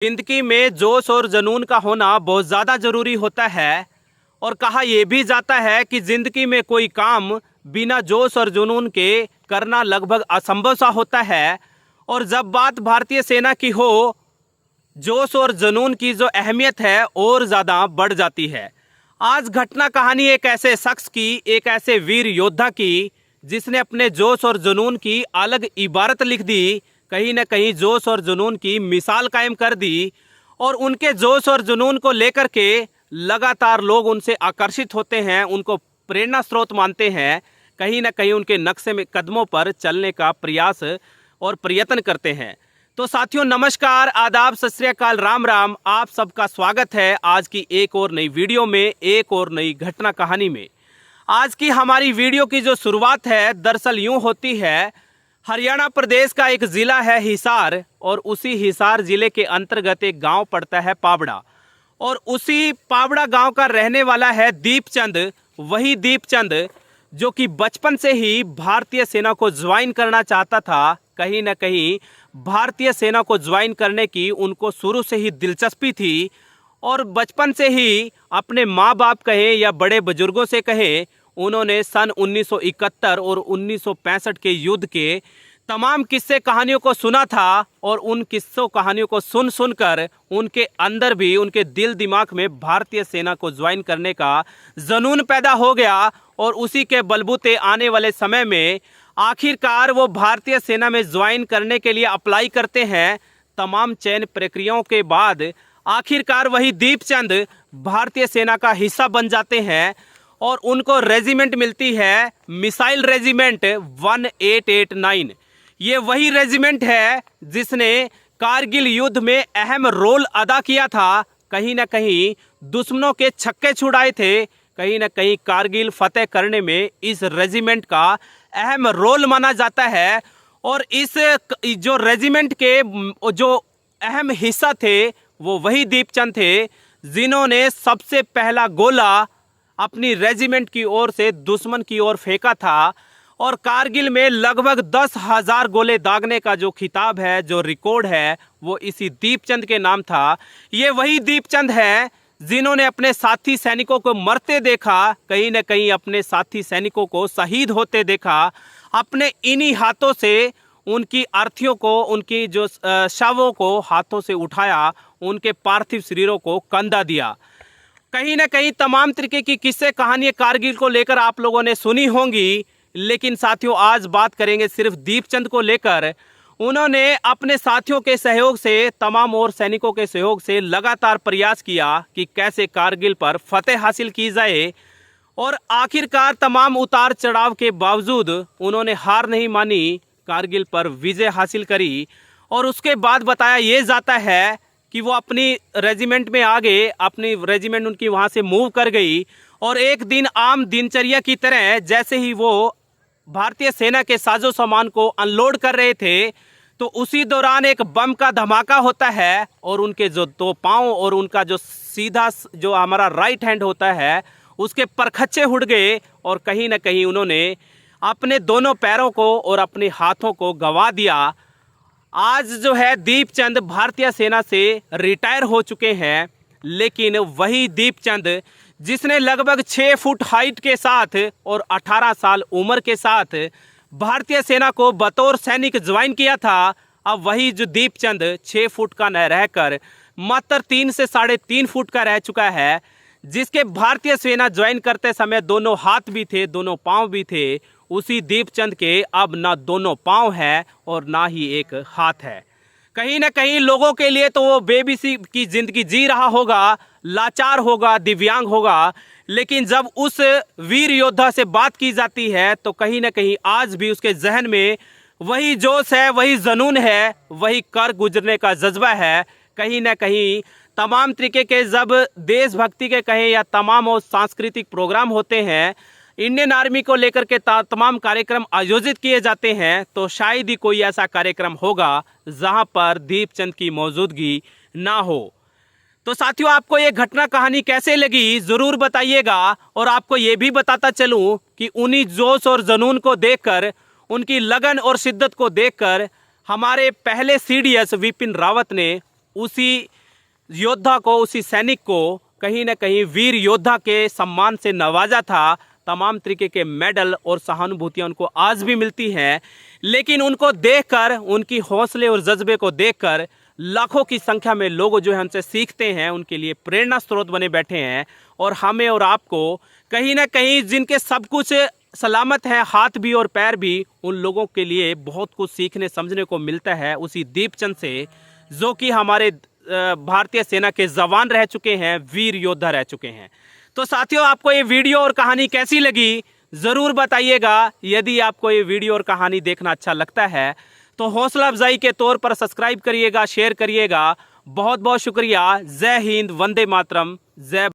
जिंदगी में जोश और जुनून का होना बहुत ज़्यादा ज़रूरी होता है। और कहा यह भी जाता है कि जिंदगी में कोई काम बिना जोश और जुनून के करना लगभग असंभव सा होता है। और जब बात भारतीय सेना की हो, जोश और जुनून की जो अहमियत है और ज़्यादा बढ़ जाती है। आज घटना कहानी एक ऐसे शख्स की, एक ऐसे वीर योद्धा की, जिसने अपने जोश और जुनून की अलग इबारत लिख दी, कहीं ना कहीं जोश और जुनून की मिसाल कायम कर दी। और उनके जोश और जुनून को लेकर के लगातार लोग उनसे आकर्षित होते हैं, उनको प्रेरणा स्रोत मानते हैं, कहीं ना कहीं उनके नक्शे में कदमों पर चलने का प्रयास और प्रयत्न करते हैं। तो साथियों, नमस्कार, आदाब, सत श्री अकाल, राम राम। आप सबका स्वागत है आज की एक और नई वीडियो में, एक और नई घटना कहानी में। आज की हमारी वीडियो की जो शुरुआत है दरअसल यूं होती है। हरियाणा प्रदेश का एक ज़िला है हिसार, और उसी हिसार ज़िले के अंतर्गत एक गांव पड़ता है पाबड़ा। और उसी पाबड़ा गांव का रहने वाला है दीपचंद। वही दीपचंद जो कि बचपन से ही भारतीय सेना को ज्वाइन करना चाहता था। कहीं ना कहीं भारतीय सेना को ज्वाइन करने की उनको शुरू से ही दिलचस्पी थी। और बचपन से ही अपने माँ बाप कहे या बड़े बुजुर्गों से कहे, उन्होंने सन 1971 और 1965 के युद्ध के तमाम किस्से कहानियों को सुना था। और उन किस्सों कहानियों को सुन सुनकर उनके अंदर भी, उनके दिल दिमाग में भारतीय सेना को ज्वाइन करने का जुनून पैदा हो गया। और उसी के बलबूते आने वाले समय में आखिरकार वो भारतीय सेना में ज्वाइन करने के लिए अप्लाई करते हैं। तमाम चयन प्रक्रियाओं के बाद आखिरकार वही दीपचंद भारतीय सेना का हिस्सा बन जाते हैं। और उनको रेजिमेंट मिलती है, मिसाइल रेजिमेंट 1889। ये वही रेजिमेंट है जिसने कारगिल युद्ध में अहम रोल अदा किया था। कहीं ना कहीं दुश्मनों के छक्के छुड़ाए थे। कहीं ना कहीं कारगिल फतेह करने में इस रेजिमेंट का अहम रोल माना जाता है। और इस जो रेजिमेंट के जो अहम हिस्सा थे वो वही दीपचंद थे, जिन्होंने सबसे पहला गोला अपनी रेजिमेंट की ओर से दुश्मन की ओर फेंका था। और कारगिल में लगभग 10,000 गोले दागने का जो खिताब है, जो रिकॉर्ड है, वो इसी दीपचंद के नाम था। ये वही दीपचंद है जिन्होंने अपने साथी सैनिकों को मरते देखा, कहीं ना कहीं अपने साथी सैनिकों को शहीद होते देखा। अपने इन्हीं हाथों से उनकी अर्थियों को, उनकी जो शवों को हाथों से उठाया, उनके पार्थिव शरीरों को कंधा दिया। कहीं ना कहीं तमाम तरीके की किस्से कहानियां कारगिल को लेकर आप लोगों ने सुनी होंगी। लेकिन साथियों, आज बात करेंगे सिर्फ दीपचंद को लेकर। उन्होंने अपने साथियों के सहयोग से, तमाम और सैनिकों के सहयोग से लगातार प्रयास किया कि कैसे कारगिल पर फतेह हासिल की जाए। और आखिरकार तमाम उतार चढ़ाव के बावजूद उन्होंने हार नहीं मानी, कारगिल पर विजय हासिल करी। और उसके बाद बताया ये जाता है कि वो अपनी रेजिमेंट में आ गए, अपनी रेजिमेंट उनकी वहाँ से मूव कर गई। और एक दिन आम दिनचर्या की तरह जैसे ही वो भारतीय सेना के साजो सामान को अनलोड कर रहे थे, तो उसी दौरान एक बम का धमाका होता है। और उनके जो दो पाँव और उनका जो सीधा जो हमारा राइट हैंड होता है, उसके परखच्चे उड़ गए। और कहीं ना कहीं उन्होंने अपने दोनों पैरों को और अपने हाथों को गंवा दिया। आज जो है दीपचंद भारतीय सेना से रिटायर हो चुके हैं। लेकिन वही दीपचंद जिसने लगभग 6 फुट हाइट के साथ और 18 साल उम्र के साथ भारतीय सेना को बतौर सैनिक ज्वाइन किया था, अब वही जो दीपचंद 6 फुट का न रहकर मात्र 3 से 3.5 फुट का रह चुका है। जिसके भारतीय सेना ज्वाइन करते समय दोनों हाथ भी थे, दोनों पाँव भी थे, उसी दीपचंद के अब ना दोनों पाँव है और ना ही एक हाथ है। कहीं ना कहीं लोगों के लिए तो वो बेबसी की जिंदगी जी रहा होगा, लाचार होगा, दिव्यांग होगा। लेकिन जब उस वीर योद्धा से बात की जाती है तो कहीं ना कहीं आज भी उसके जहन में वही जोश है, वही जुनून है, वही कर गुजरने का जज्बा है। कहीं ना कहीं तमाम तरीके के जब देशभक्ति के कहें या तमाम और सांस्कृतिक प्रोग्राम होते हैं, इंडियन आर्मी को लेकर के तमाम कार्यक्रम आयोजित किए जाते हैं, तो शायद ही कोई ऐसा कार्यक्रम होगा जहां पर दीपचंद की मौजूदगी ना हो। तो साथियों, आपको ये घटना कहानी कैसे लगी ज़रूर बताइएगा। और आपको ये भी बताता चलूं कि उन्हीं जोश और जुनून को देखकर, उनकी लगन और शिद्दत को देखकर हमारे पहले सीडीएस विपिन रावत ने उसी योद्धा को, उसी सैनिक को कहीं ना कहीं वीर योद्धा के सम्मान से नवाजा था। तमाम तरीके के मेडल और सहानुभूतियाँ उनको आज भी मिलती हैं, लेकिन उनको देखकर, उनकी हौसले और जज्बे को देखकर लाखों की संख्या में लोग जो है उनसे सीखते हैं, उनके लिए प्रेरणा स्रोत बने बैठे हैं। और हमें और आपको कहीं ना कहीं जिनके सब कुछ सलामत है, हाथ भी और पैर भी, उन लोगों के लिए बहुत कुछ सीखने समझने को मिलता है उसी दीपचंद से, जो कि हमारे भारतीय सेना के जवान रह चुके हैं, वीर योद्धा रह चुके हैं। तो साथियों, आपको ये वीडियो और कहानी कैसी लगी ज़रूर बताइएगा। यदि आपको ये वीडियो और कहानी देखना अच्छा लगता है तो हौसला अफजाई के तौर पर सब्सक्राइब करिएगा, शेयर करिएगा। बहुत बहुत शुक्रिया। जय हिंद, वंदे मातरम, जय